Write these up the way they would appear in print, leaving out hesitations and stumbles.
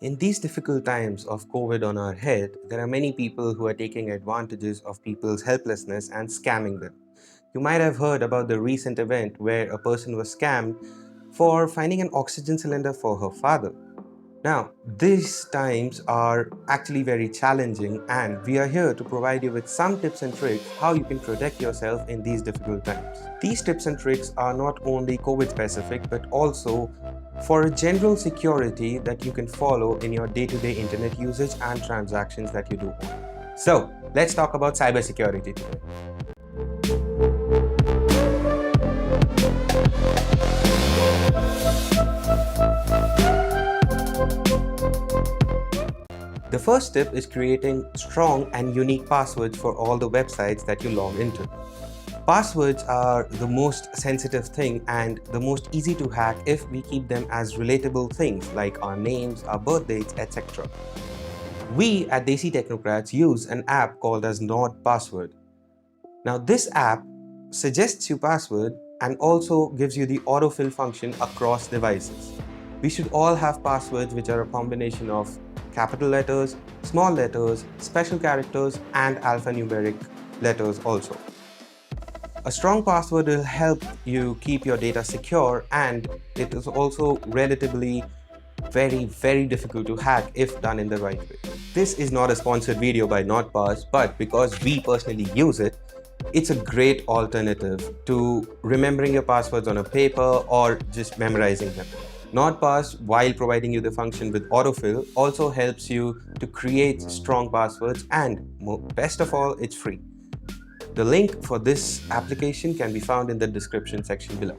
In these difficult times of COVID on our head, there are many people who are taking advantages of people's helplessness and scamming them. You might have heard about the recent event where a person was scammed for finding an oxygen cylinder for her father. Now, these times are actually very challenging, and we are here to provide you with some tips and tricks how you can protect yourself in these difficult times. These tips and tricks are not only COVID specific but also for a general security that you can follow in your day-to-day internet usage and transactions that you do. So, let's talk about cybersecurity today. The first tip is creating strong and unique passwords for all the websites that you log into. Passwords are the most sensitive thing and the most easy to hack if we keep them as relatable things like our names, our birth dates, etc. We at Desi Technocrats use an app called as Nod Password. Now this app suggests you password and also gives you the autofill function across devices. We should all have passwords which are a combination of capital letters, small letters, special characters, and alphanumeric letters also. A strong password will help you keep your data secure, and it is also relatively very difficult to hack if done in the right way. This is not a sponsored video by NotPass, but because we personally use it, it's a great alternative to remembering your passwords on a paper or just memorizing them. NotPass, while providing you the function with autofill, also helps you to create strong passwords, and best of all, it's free. The link for this application can be found in the description section below.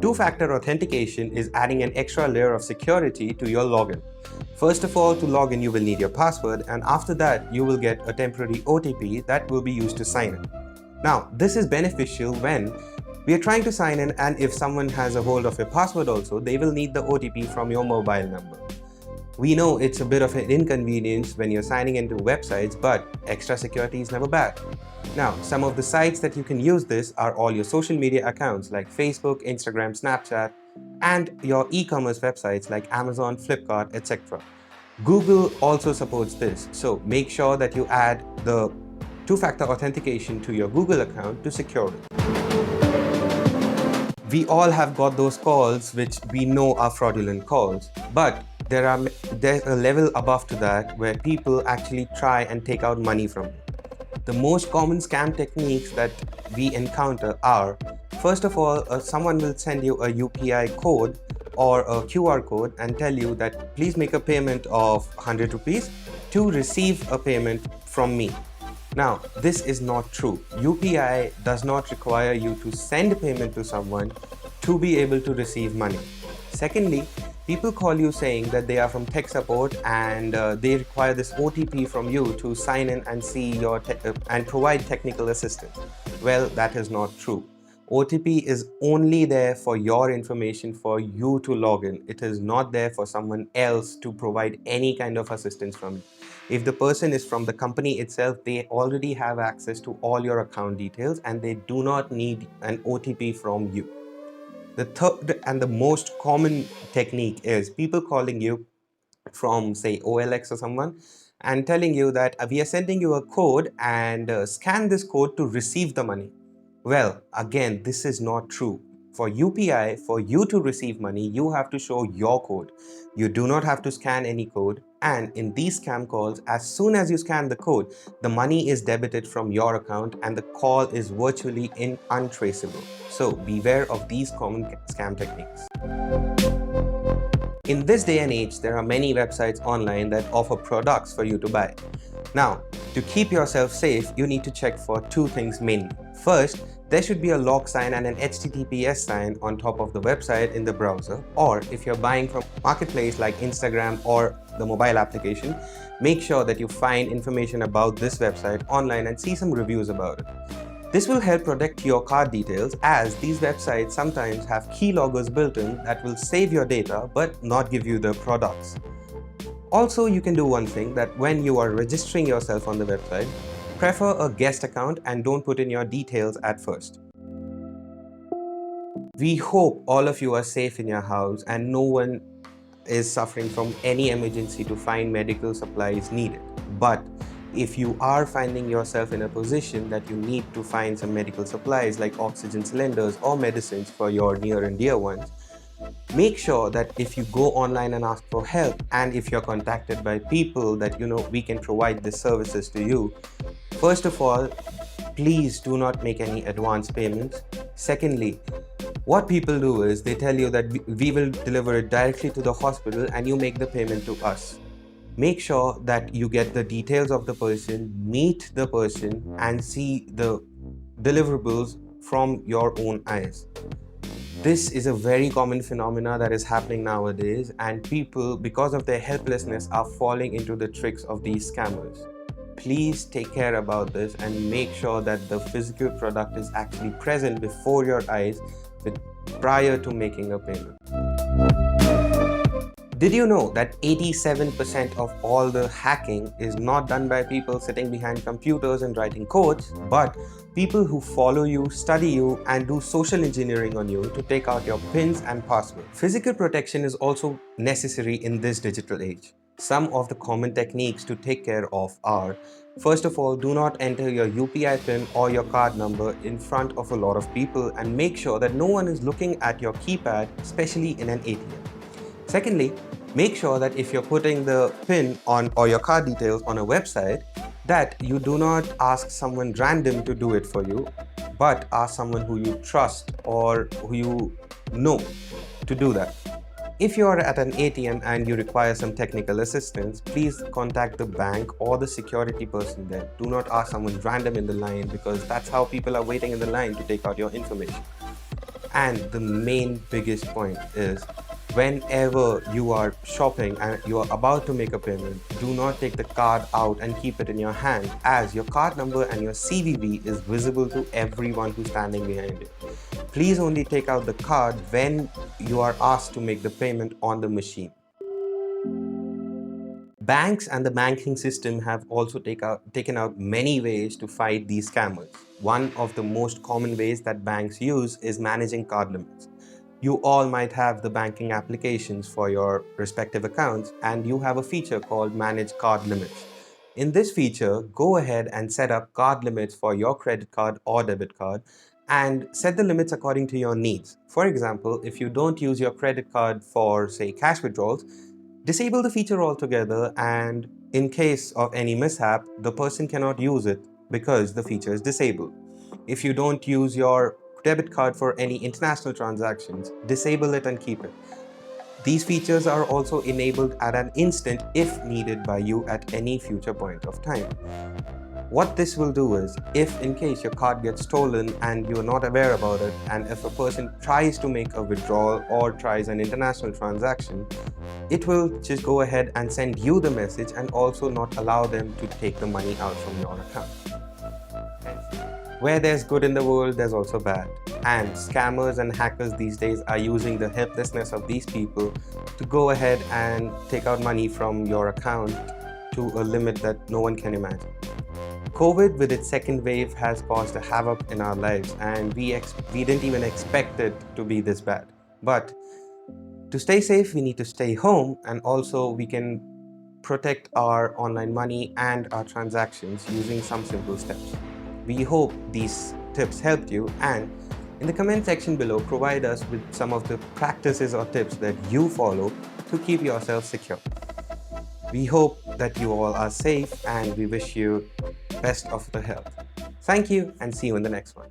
Two-factor authentication is adding an extra layer of security to your login. First of all, to log in, you will need your password, and after that, you will get a temporary OTP that will be used to sign in. Now, this is beneficial when we are trying to sign in, and if someone has a hold of your password also, they will need the OTP from your mobile number. We know it's a bit of an inconvenience when you're signing into websites, but extra security is never bad. Now, some of the sites that you can use this are all your social media accounts like Facebook, Instagram, Snapchat, and your e-commerce websites like Amazon, Flipkart, etc. Google also supports this, so make sure that you add the two-factor authentication to your Google account to secure it. We all have got those calls which we know are fraudulent calls, but there's a level above to that where people actually try and take out money from you. The most common scam techniques that we encounter are, first of all, someone will send you a UPI code or a QR code and tell you that please make a payment of 100 rupees to receive a payment from me. Now, this is not true. UPI does not require you to send payment to someone to be able to receive money. Secondly, people call you saying that they are from tech support and they require this OTP from you to sign in and see your and provide technical assistance. Well, that is not true. OTP is only there for your information for you to log in. It is not there for someone else to provide any kind of assistance from you. If the person is from the company itself, they already have access to all your account details and they do not need an OTP from you. The third and the most common technique is people calling you from, say, OLX or someone and telling you that we are sending you a code and scan this code to receive the money. Well, again, this is not true. For UPI, for you to receive money, you have to show your code. You do not have to scan any code. And in these scam calls, as soon as you scan the code, the money is debited from your account and the call is virtually untraceable. So beware of these common scam techniques. In this day and age, there are many websites online that offer products for you to buy. Now, to keep yourself safe, you need to check for two things mainly. First, there should be a log sign and an HTTPS sign on top of the website in the browser, or if you're buying from a marketplace like Instagram or the mobile application, make sure that you find information about this website online and see some reviews about it. This will help protect your card details, as these websites sometimes have keyloggers built in that will save your data but not give you the products. Also, you can do one thing, that when you are registering yourself on the website, prefer a guest account and don't put in your details at first. We hope all of you are safe in your house and no one is suffering from any emergency to find medical supplies needed. But if you are finding yourself in a position that you need to find some medical supplies like oxygen cylinders or medicines for your near and dear ones, make sure that if you go online and ask for help, and if you're contacted by people that we can provide these services to you, first of all, please do not make any advance payments. Secondly, what people do is they tell you that we will deliver it directly to the hospital and you make the payment to us. Make sure that you get the details of the person, meet the person, and see the deliverables from your own eyes. This is a very common phenomena that is happening nowadays, and people, because of their helplessness, are falling into the tricks of these scammers. Please take care about this and make sure that the physical product is actually present before your eyes prior to making a payment. Did you know that 87% of all the hacking is not done by people sitting behind computers and writing codes, but people who follow you, study you, and do social engineering on you to take out your pins and passwords? Physical protection is also necessary in this digital age. Some of the common techniques to take care of are, first of all, do not enter your UPI PIN or your card number in front of a lot of people, and make sure that no one is looking at your keypad, especially in an ATM. Secondly, make sure that if you're putting the PIN on or your card details on a website, that you do not ask someone random to do it for you, but ask someone who you trust or who you know to do that. If you are at an ATM and you require some technical assistance, please contact the bank or the security person there. Do not ask someone random in the line, because that's how people are waiting in the line to take out your information. And the main biggest point is, whenever you are shopping and you are about to make a payment, do not take the card out and keep it in your hand, as your card number and your CVV is visible to everyone who's standing behind you. Please only take out the card when you are asked to make the payment on the machine. Banks and the banking system have also taken out many ways to fight these scammers. One of the most common ways that banks use is managing card limits. You all might have the banking applications for your respective accounts, and you have a feature called Manage Card Limits. In this feature, go ahead and set up card limits for your credit card or debit card, and set the limits according to your needs. For example, if you don't use your credit card for, say, cash withdrawals, disable the feature altogether, and in case of any mishap, the person cannot use it because the feature is disabled. If you don't use your debit card for any international transactions, disable it and keep it. These features are also enabled at an instant if needed by you at any future point of time. What this will do is, if in case your card gets stolen and you're not aware about it, and if a person tries to make a withdrawal or tries an international transaction, it will just go ahead and send you the message and also not allow them to take the money out from your account. Where there's good in the world, there's also bad. And scammers and hackers these days are using the helplessness of these people to go ahead and take out money from your account to a limit that no one can imagine. COVID with its second wave has caused a havoc in our lives, and we didn't even expect it to be this bad. But to stay safe, we need to stay home, and also we can protect our online money and our transactions using some simple steps. We hope these tips helped you, and in the comment section below, provide us with some of the practices or tips that you follow to keep yourself secure. We hope that you all are safe, and we wish you best of the health. Thank you, and see you in the next one.